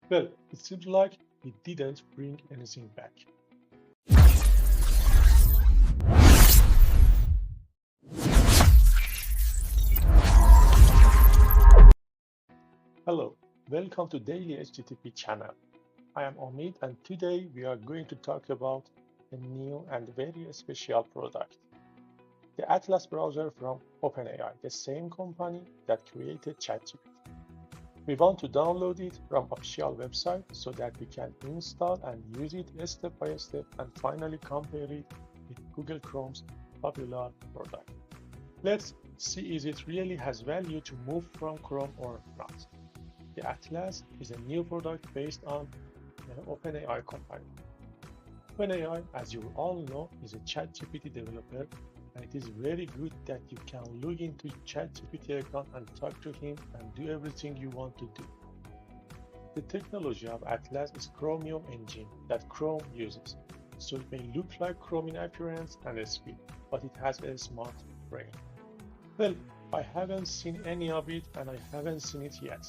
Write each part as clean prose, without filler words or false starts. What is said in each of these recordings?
Well, it seems like it didn't bring anything back. Hello, welcome to Daily HTTP channel. I am Omid and today we are going to talk about a new and very special product, the Atlas browser from OpenAI, the same company that created ChatGPT. We want to download it from official website so that we can install and use it step by step and finally compare it with Google Chrome's popular product. Let's see if it really has value to move from Chrome or not. The Atlas is a new product based on the OpenAI company. OpenAI, as you all know, is a ChatGPT developer, and it is very good that you can log into ChatGPT account and talk to him and do everything you want to do. The technology of Atlas is Chromium engine that Chrome uses, so it may look like Chrome in appearance and speed, but it has a smart brain. Well, I haven't seen any of it and I haven't seen it yet.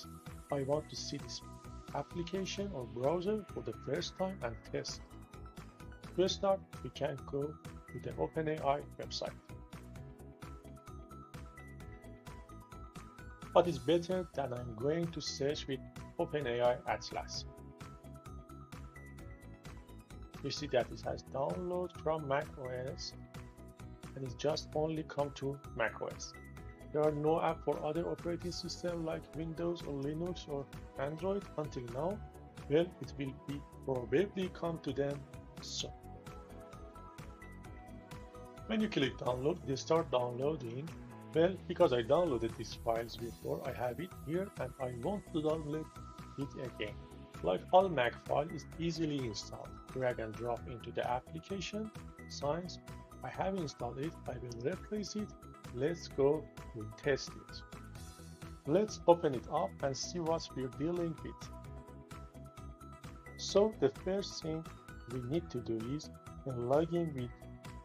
I want to see this application or browser for the first time and test. To start, we can go to the OpenAI website. But it's better that I'm going to search with OpenAI Atlas. You see that it has download from Mac OS and it's just only come to Mac OS. There are no app for other operating systems like Windows or Linux or Android until now. Well, it will be probably come to them soon. When you click download, they start downloading. Well, because I downloaded these files before, I have it here and I want to download it again. Like all Mac files, is easily installed. Drag and drop into the application. Signs. I have installed it. I will replace it. Let's go to test it. Let's open it up and see what we're dealing with. So the first thing we need to do is log in with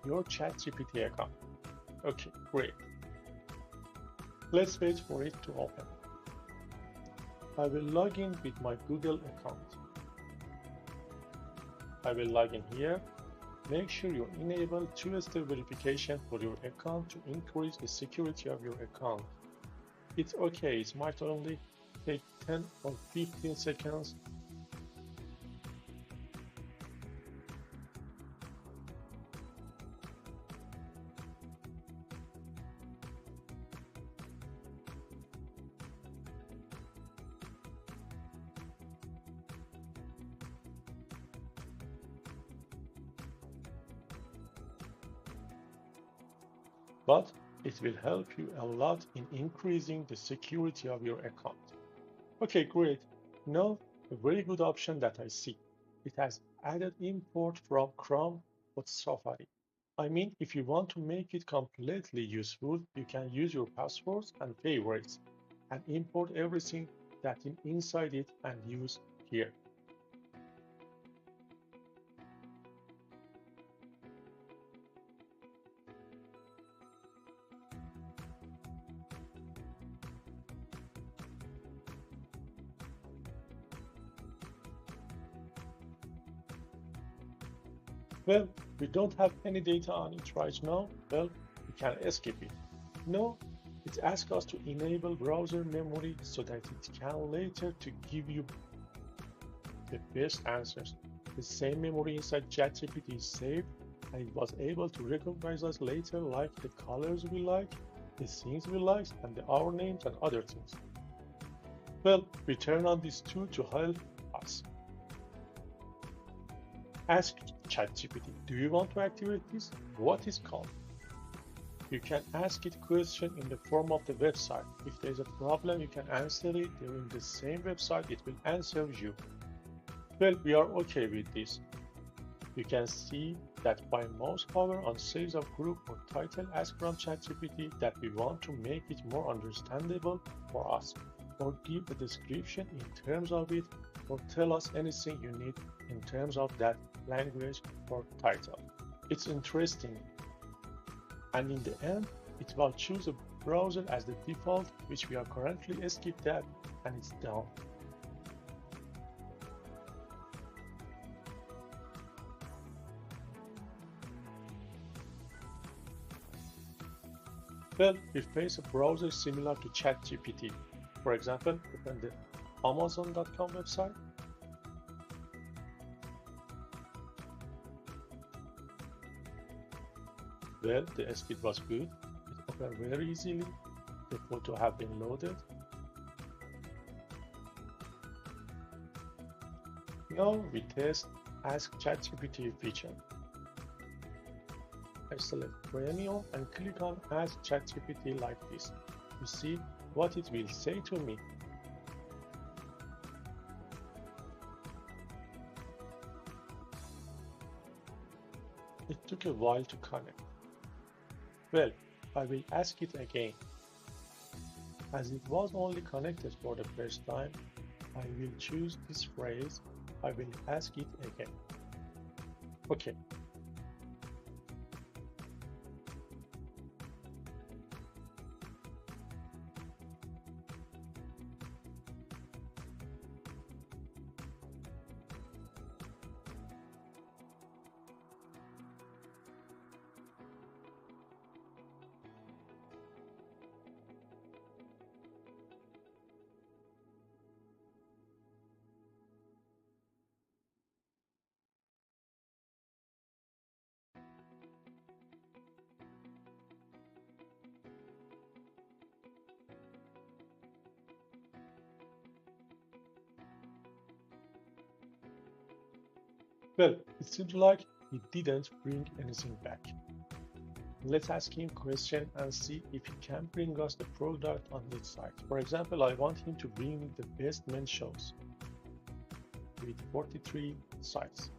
your ChatGPT account. Okay, great. Let's wait for it to open. I will log in with my Google account. I will log in here. Make sure you enable two-step verification for your account to increase the security of your account. It's okay, it might only take 10 or 15 seconds. But it will help you a lot in increasing the security of your account. Okay, great. Now, a very good option that I see. It has added import from Chrome or Safari. I mean, if you want to make it completely useful, you can use your passwords and favorites and import everything that is inside it and use here. Well, we don't have any data on it right now. Well, we can escape it. No, it asks us to enable browser memory so that it can later to give you the best answers. The same memory inside ChatGPT is saved and it was able to recognize us later like the colors we like, the things we like, and our names and other things. Well, we turn on this tool to help us. Ask ChatGPT, do you want to activate this? What is called? You can ask it question in the form of the website. If there's a problem, you can answer it during the same website. It will answer you. Well, we are okay with this. You can see that by mouse power on sales of group or title, ask from ChatGPT that we want to make it more understandable for us, or give a description in terms of it, or tell us anything you need in terms of that language or title. It's interesting. And in the end, it will choose a browser as the default, which we are currently skip that, and it's done. Well, we face a browser similar to ChatGPT. For example, open the Amazon.com website. Well, the speed was good. It opened very easily. The photo have been loaded. Now we test Ask ChatGPT feature. I select Premium and click on Ask ChatGPT like this to see what it will say to me. It took a while to connect. Well, I will ask it again. As it was only connected for the first time, I will choose this phrase. I will ask it again. Okay. Well, it seems like he didn't bring anything back. Let's ask him a question and see if he can bring us the product on his site. For example, I want him to bring me the best men's shoes with 43 sites.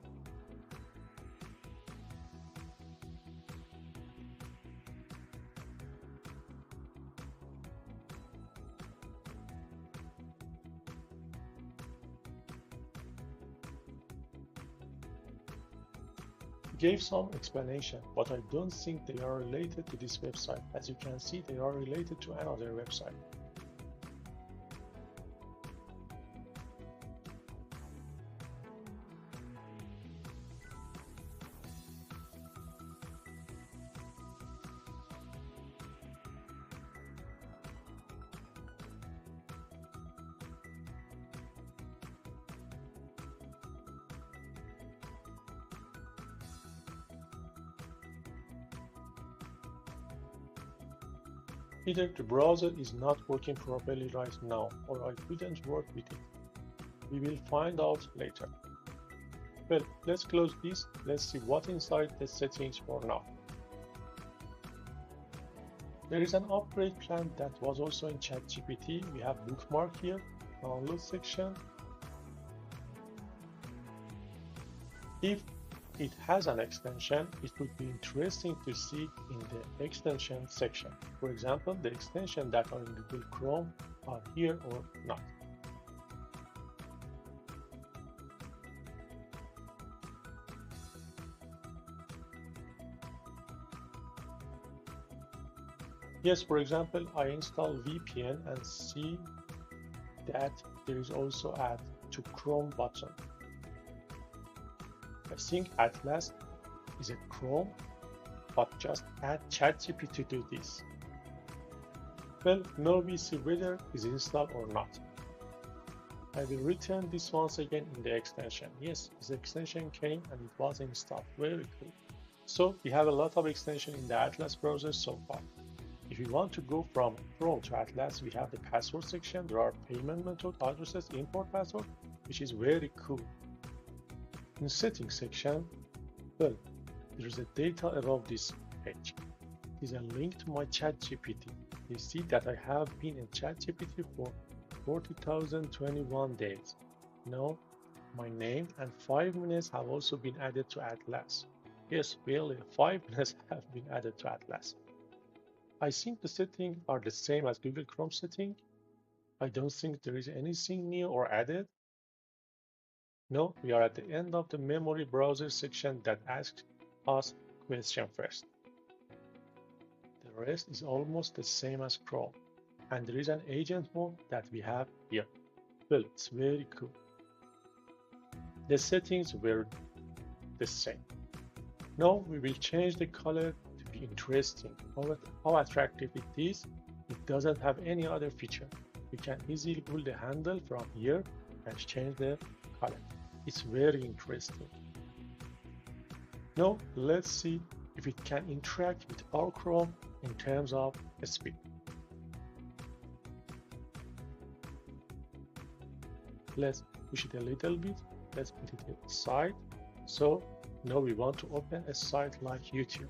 Gave some explanation, but I don't think they are related to this website. As you can see, they are related to another website. Either the browser is not working properly right now, or I couldn't work with it. We will find out later. Well, let's close this. Let's see what's inside the settings for now. There is an upgrade plan that was also in ChatGPT. We have bookmark here, download section. If it has an extension, it would be interesting to see in the extension section. For example, the extensions that are in Google Chrome are here or not. Yes, for example, I install VPN and see that there is also add to Chrome button. I think Atlas is a Chrome, but just add ChatGPT to do this. Well, now we see whether it's installed or not. I will return this once again in the extension. Yes, this extension came and it was installed. Very cool. So we have a lot of extension in the Atlas browser so far. If you want to go from Chrome to Atlas, we have the password section. There are payment method, addresses, import password, which is very cool. In settings section, well, there is a data above this page. It is a link to my ChatGPT. You see that I have been in ChatGPT for 40,021 days. Now, my name and 5 minutes have also been added to Atlas. Yes, really, 5 minutes have been added to Atlas. I think the settings are the same as Google Chrome setting. I don't think there is anything new or added. No, we are at the end of the memory browser section that asks us question first. The rest is almost the same as Chrome. And there is an agent mode that we have here. Well, it's very cool. The settings were the same. Now we will change the color to be interesting. How attractive it is, it doesn't have any other feature. You can easily pull the handle from here and change the color. It's very interesting. Now let's see if it can interact with our Chrome in terms of speed. Let's push it a little bit. Let's put it aside. So now we want to open a site like YouTube.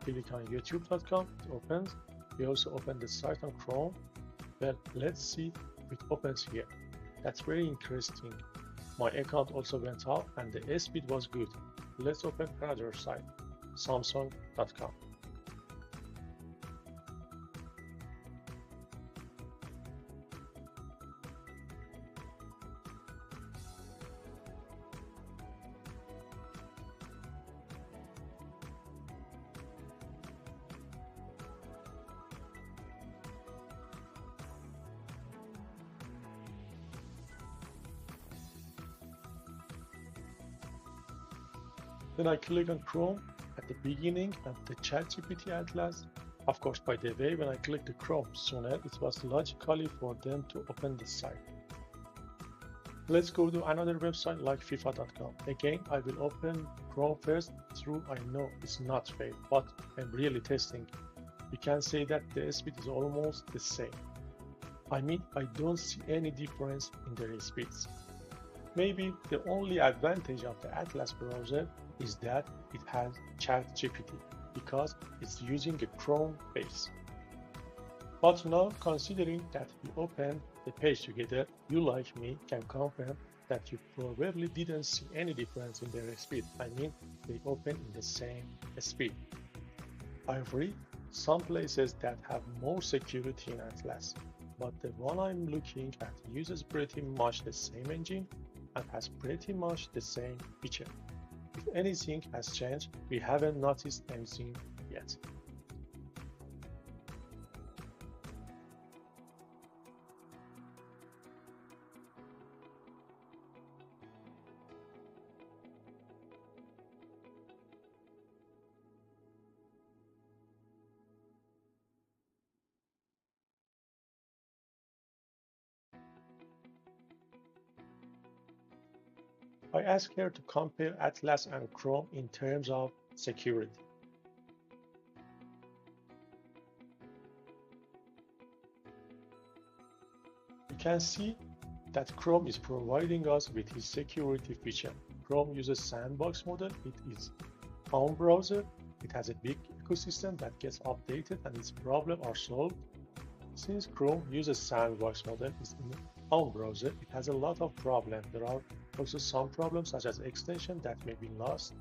Click on youtube.com, it opens. We also open the site on Chrome. Well, let's see if it opens here. That's very interesting. My account also went up and the speed was good. Let's open another site, samsung.com. Then I click on Chrome at the beginning and the ChatGPT Atlas. Of course, by the way, when I click the Chrome sooner, it was logically for them to open the site. Let's go to another website like FIFA.com. Again, I will open Chrome first. Through I know it's not fair, but I'm really testing. We can say that the speed is almost the same. I mean, I don't see any difference in their speeds. Maybe the only advantage of the Atlas browser is that it has ChatGPT because it's using a Chrome base. But now, considering that we open the page together, you like me can confirm that you probably didn't see any difference in their speed. I mean, they open in the same speed. I've read some places that have more security in Atlas, but the one I'm looking at uses pretty much the same engine and has pretty much the same feature. If anything has changed, we haven't noticed anything yet. I asked her to compare Atlas and Chrome in terms of security. You can see that Chrome is providing us with his security feature. Chrome uses sandbox model. It is own browser. It has a big ecosystem that gets updated and its problems are solved. Since Chrome uses sandbox model, it's in own browser, it has a lot of problems. There are also some problems such as extension that may be lost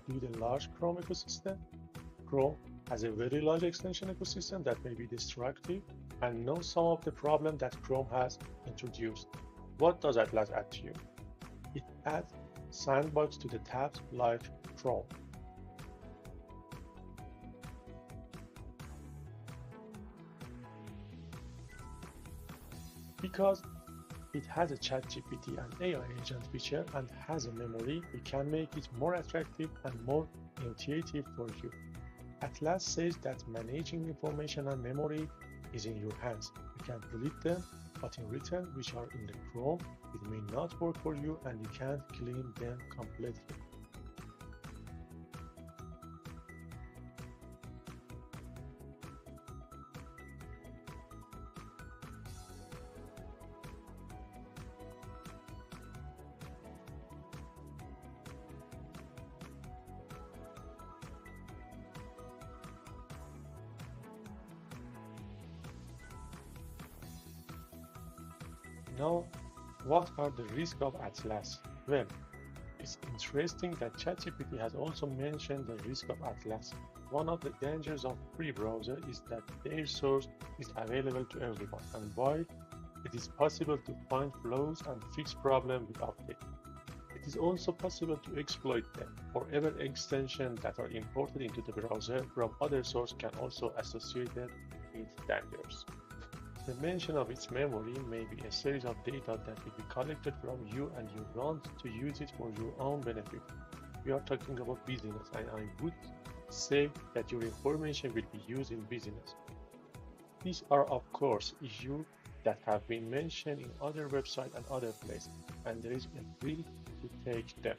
due to the large Chrome ecosystem. Chrome has a very large extension ecosystem that may be destructive, and know some of the problems that Chrome has introduced. What does Atlas add to you? It adds sandbox to the tabs like Chrome. Because it has a ChatGPT and AI agent feature and has a memory, we can make it more attractive and more intuitive for you. Atlas says that managing information and memory is in your hands. You can delete them, but in return, which are in the Chrome, it may not work for you and you can't clean them completely. Now, what are the risks of Atlas? Well, it's interesting that ChatGPT has also mentioned the risk of Atlas. One of the dangers of free browser is that their source is available to everyone, and while it is possible to find flaws and fix problems with updates, It is also possible to exploit them. However, extensions that are imported into the browser from other sources can also associated with dangers. The mention of its memory may be a series of data that will be collected from you and you want to use it for your own benefit. We are talking about business, and I would say that your information will be used in business. These are, of course, issues that have been mentioned in other websites and other places, and there is a will to take them.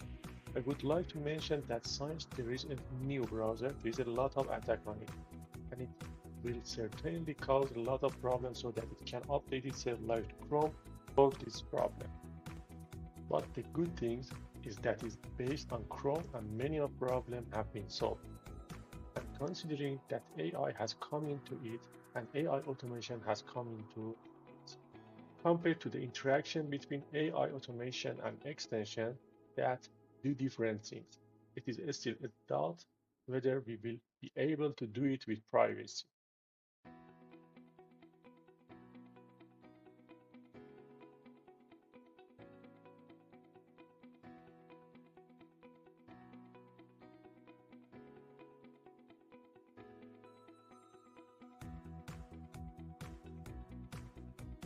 I would like to mention that since there is a new browser, there is a lot of attack on it, and it will certainly cause a lot of problems so that it can update itself like Chrome to solve this problem. But the good thing is that it's based on Chrome and many of the problems have been solved. And considering that AI has come into it and AI automation has come into it, compared to the interaction between AI automation and extension that do different things, it is still a doubt whether we will be able to do it with privacy.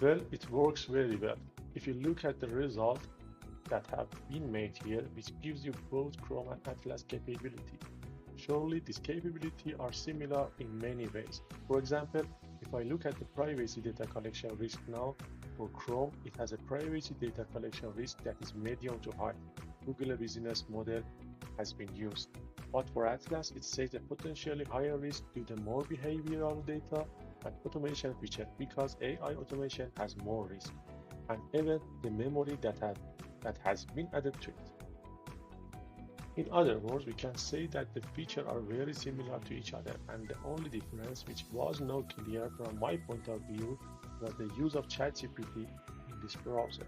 Well, it works very well. If you look at the results that have been made here, which gives you both Chrome and Atlas capability. Surely these capabilities are similar in many ways. For example, if I look at the privacy data collection risk now, for Chrome, it has a privacy data collection risk that is medium to high. Google Business Model has been used. But for Atlas, it says a potentially higher risk due to more behavioral data and automation feature because AI automation has more risk, and even the memory that has been added to it. In other words, we can say that the features are very similar to each other, and the only difference, which was not clear from my point of view, was the use of ChatGPT in this browser,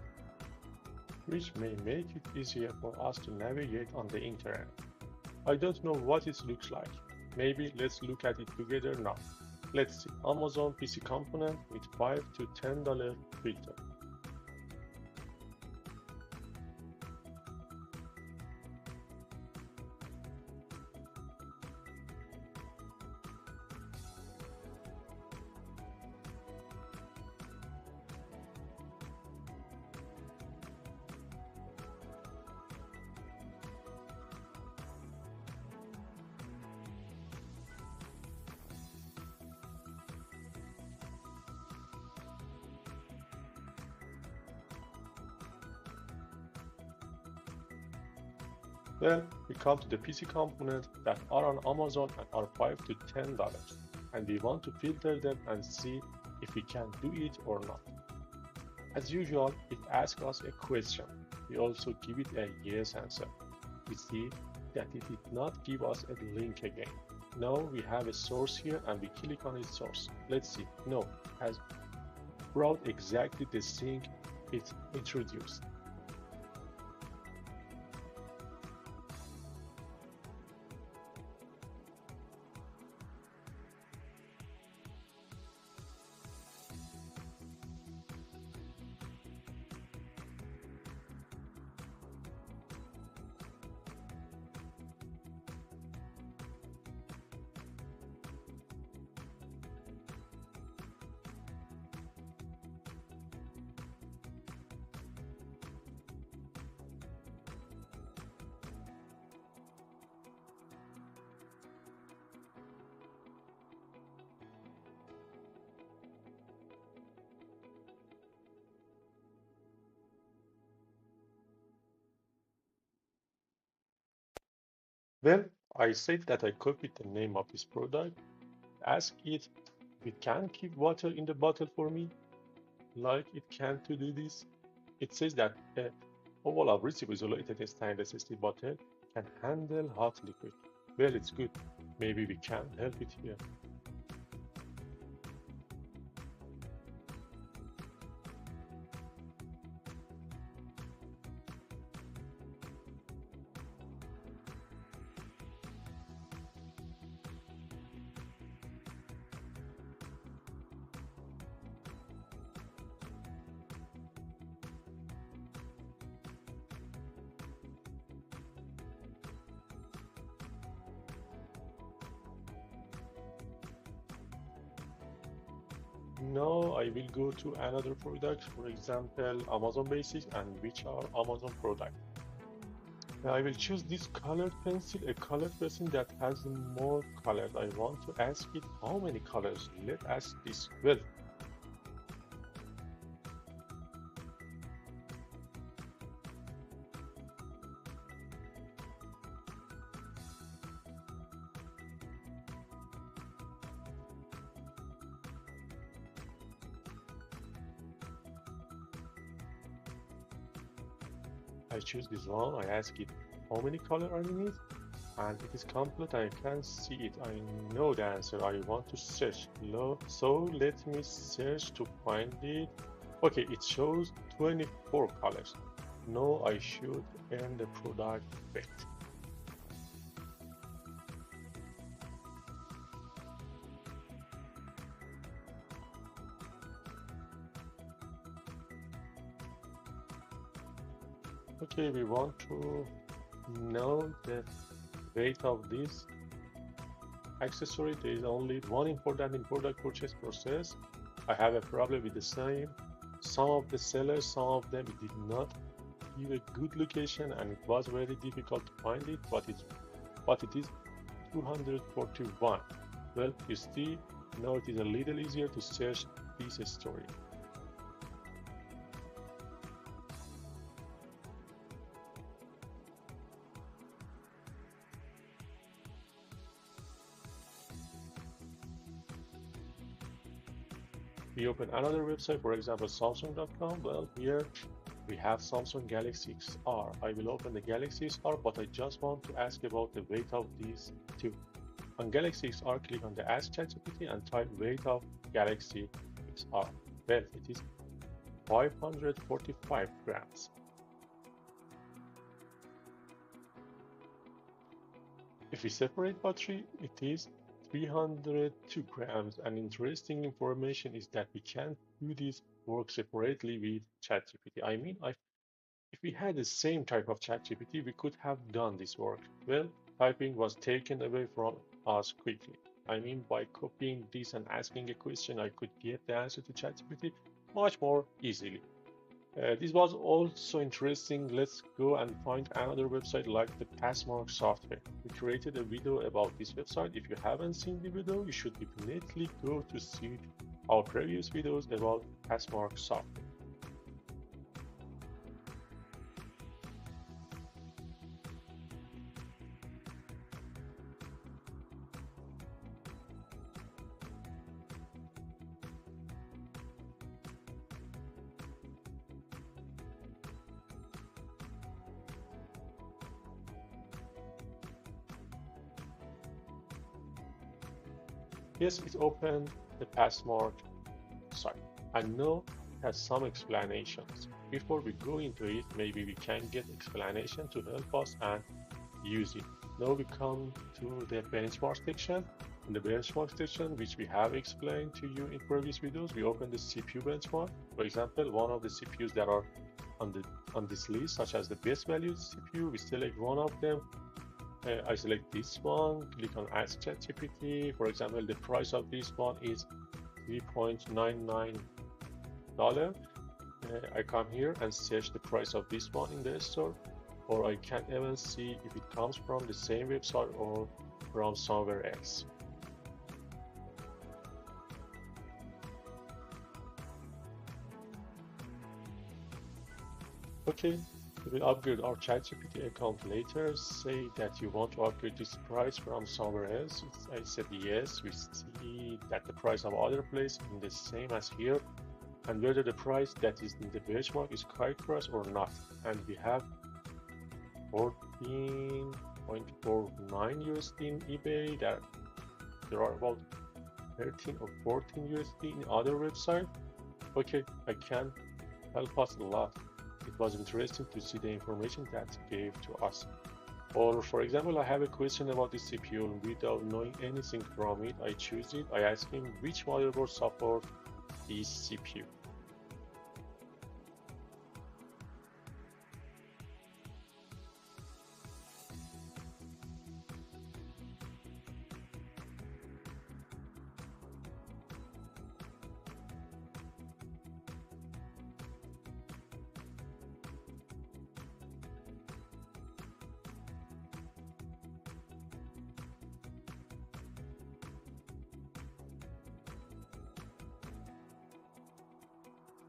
which may make it easier for us to navigate on the internet. I don't know what it looks like. Maybe let's look at it together now. Let's see, Amazon PC component with $5 to $10 filter. Then we come to the PC components that are on Amazon and are $5 to $10, and we want to filter them and see if we can do it or not. As usual, it asks us a question. We also give it a yes answer. We see that it did not give us a link again. Now we have a source here and we click on its source. Let's see. No, it has brought exactly the thing it introduced. Well, I said that I copied the name of this product, ask it if it can keep water in the bottle for me, like it can to do this. It says that a oval of receiver-isolated stainless steel bottle can handle hot liquid. Well, it's good. Maybe we can help it here. Now I will go to another product, for example, Amazon Basics, and which are Amazon products. I will choose this colored pencil, a colored pencil that has more colors. I want to ask it how many colors. Let's ask this 12. I choose this one. I ask it how many colors are in it, and it is complete. I can see it. I know the answer. I want to search. So let me search to find it. Okay, it shows 24 colors. Now I should earn the product back. Okay, we want to know the weight of this accessory. There is only one important in product purchase process. I have a problem with the same. Some of the sellers, some of them did not give a good location, and it was very difficult to find it, but it is 241. Well, you see, now it is a little easier to search this story. We open another website, for example, Samsung.com. Well, here we have Samsung Galaxy XR. I will open the Galaxy XR, but I just want to ask about the weight of these two. On Galaxy XR, click on the Ask ChatGPT and type weight of Galaxy XR. Well, it is 545 grams. If we separate battery, it is 302 grams. And interesting information is that we can't do this work separately with ChatGPT. I mean, if we had the same type of ChatGPT, we could have done this work. Well, typing was taken away from us quickly. I mean, by copying this and asking a question, I could get the answer to ChatGPT much more easily. This was also interesting. Let's go and find another website like the Passmark software. We created a video about this website. If you haven't seen the video, you should definitely go to see our previous videos about Passmark software. Yes, it opened the Passmark site. I know it has some explanations. Before we go into it, maybe we can get explanation to help us and use it. Now we come to the benchmark section. In the benchmark section, which we have explained to you in previous videos, we open the CPU benchmark. For example, one of the CPUs that are on this list, such as the best value CPU, we select one of them. I select this one, click on Ask ChatGPT. For example, the price of this one is $3.99. I come here and search the price of this one in the store, or I can even see if it comes from the same website or from somewhere else. Okay, we will upgrade our ChatGPT account later. Say that you want to upgrade this price from somewhere else. I said yes. We see that the price of other place is the same as here, and whether the price that is in the benchmark is correct price or not. And we have 14.49 USD in eBay. There are about 13 or 14 USD in other websites. Okay, I can help us a lot. It was interesting to see the information that gave to us. Or for example, I have a question about the CPU, and without knowing anything from it, I choose it. I ask him which motherboard support this CPU.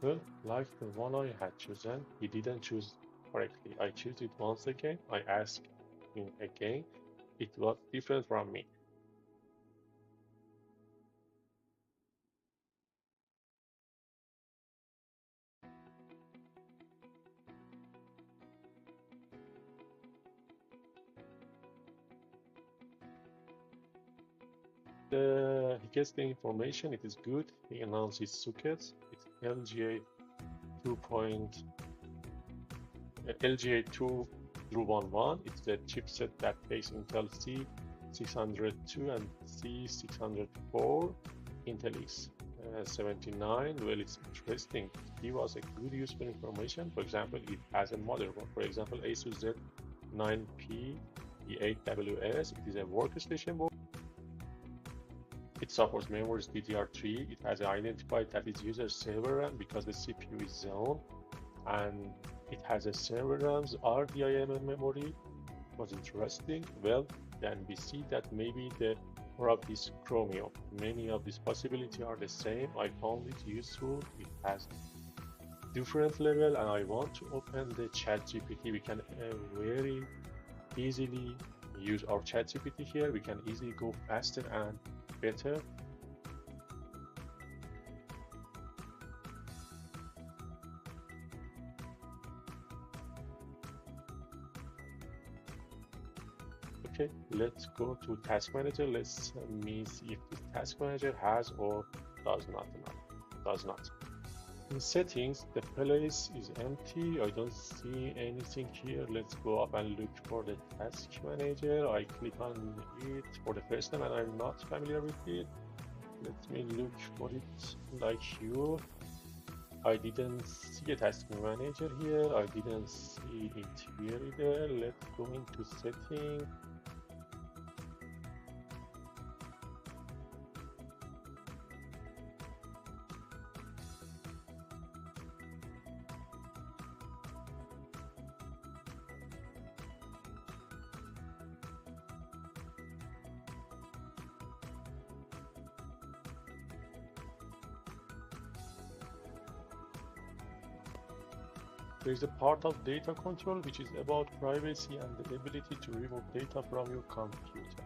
Well, like the one I had chosen, he didn't choose correctly. I choose it once again. I asked him again. It was different from me. He gets the information. It is good. He announced his sockets. It's LGA 2. LGA 2 through 11. It's the chipset that takes Intel C602 and C604. Intel X79. Well, it's interesting. He was a good useful information. For example, it has a motherboard. For example, Asus Z9P E8WS. It is a workstation board. It supports memories DDR3. It has identified that it's user server RAM because the CPU is zoned, and it has a server RAM's RDIMM memory. Was interesting. Well, then we see that maybe the more of this Chromium. Many of these possibilities are the same. I found it useful. It has different level, and I want to open the ChatGPT. We can very easily use our ChatGPT here. We can easily go faster and better. Okay, let's go to Task Manager. Let's me see if this Task Manager has or does not. Does not. In settings, the place is empty. I don't see anything here. Let's go up and look for the Task Manager. I click on it for the first time and I'm not familiar with it. Let me look for it like you. I didn't see a Task Manager here. I didn't see it here either. Let's go into settings. There is a part of data control which is about privacy and the ability to remove data from your computer.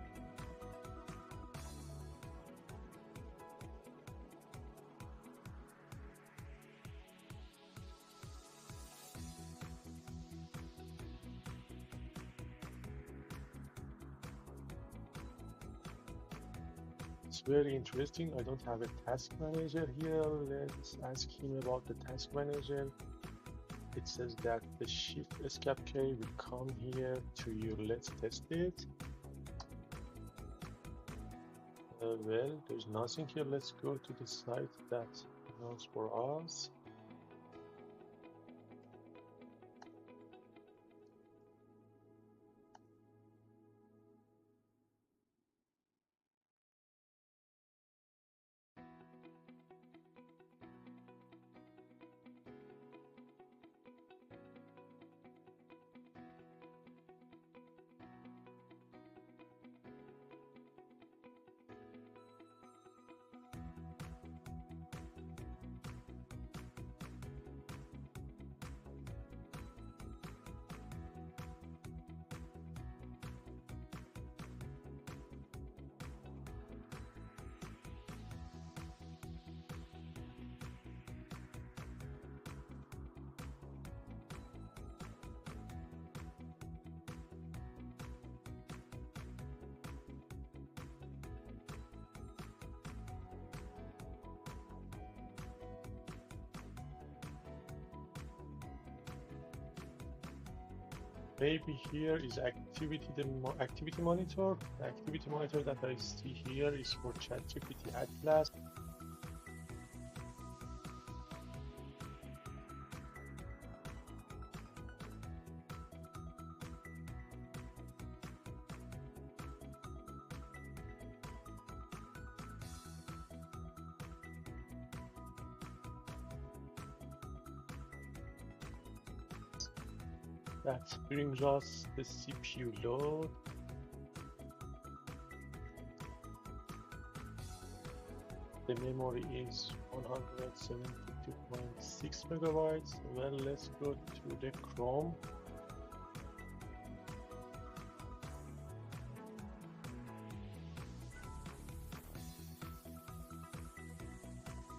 It's very interesting. I don't have a task manager here. Let's ask him about the task manager. It says that the shift escape key will come here to you. Let's test it. Well, there's nothing here. Let's go to the site that knows for us. Maybe here is activity, the activity monitor. The activity monitor that I see here is for ChatGPT Atlas. That brings us the CPU load. The memory is 172 2.6 megabytes. Well, let's go to the Chrome.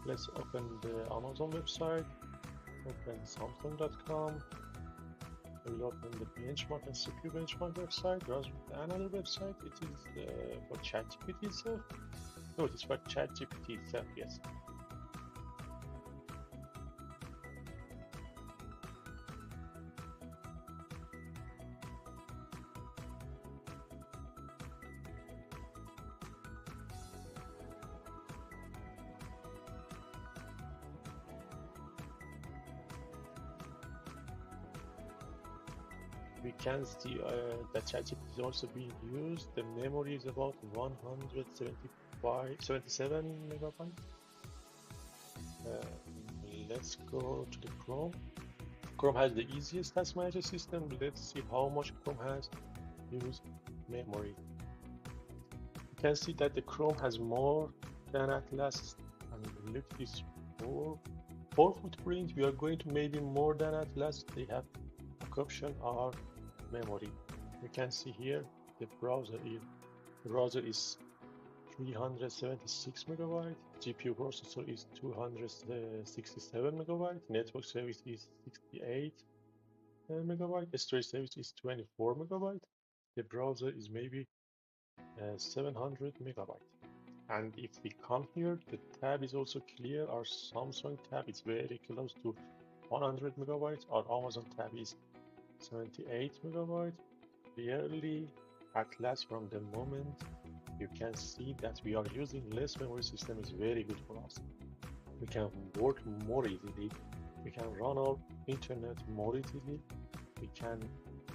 Let's open the Amazon website, open Samsung.com. We'll open the benchmark and CPU benchmark website, browse with another website. It is for ChatGPT itself. No, it is for ChatGPT itself, yes. We can see that ChatGPT is also being used. The memory is about 177 megabytes. Let's go to the Chrome. Chrome has the easiest task manager system. Let's see how much Chrome has used memory. You can see that the Chrome has more than Atlas. And look at this four footprint. We are going to maybe more than Atlas. They have option are memory. You can see here the browser is 376 megabyte, GPU processor is 267 megabyte, network service is 68 megabyte, storage service is 24 megabyte. The browser is maybe 700 megabyte. And if we come here, the tab is also clear. Our Samsung tab is very close to 100 megabytes. Our Amazon tab is 78 megabyte. Clearly, Atlas, from the moment you can see that we are using less memory system, is very good for us. We can work more easily. We can run our internet more easily. We can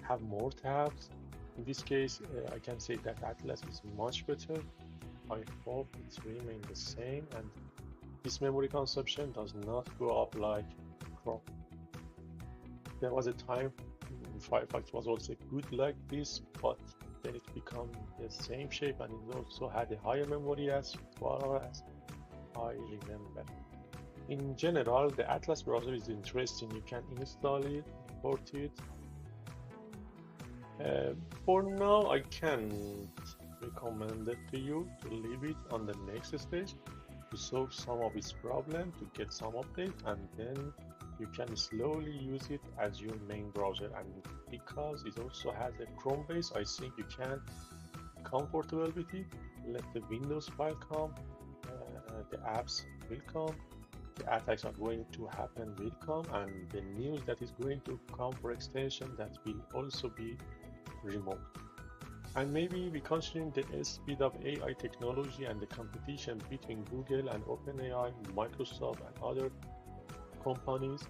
have more tabs. In this case, I can say that Atlas is much better. I hope it remains the same, and this memory consumption does not go up like Chrome. There was a time Firefox was also good like this, but then it became the same shape, and it also had a higher memory as far as I remember. In general, the Atlas browser is interesting. You can install it, import it. For now, I can't recommend it to you to leave it on the next stage to solve some of its problems, to get some update, and then you can slowly use it as your main browser. And because it also has a Chrome base, I think you can be comfortable with it. Let the Windows file come, the apps will come, the attacks are going to happen will come, and the news that is going to come for extension that will also be removed. And maybe we considering the speed of AI technology and the competition between Google and OpenAI, Microsoft and other companies.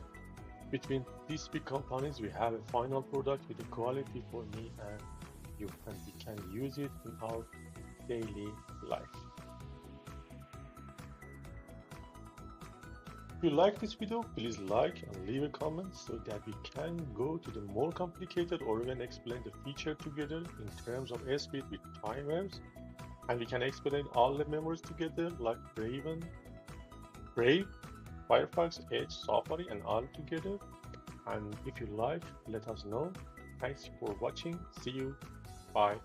Between these big companies, we have a final product with the quality for me and you, and we can use it in our daily life. If you like this video, please like and leave a comment so that we can go to the more complicated or even explain the feature together in terms of speed with time waves, and we can explain all the memories together like Brave, Firefox, Edge, Safari, and all together. And if you like, let us know. Thanks for watching. See you. Bye.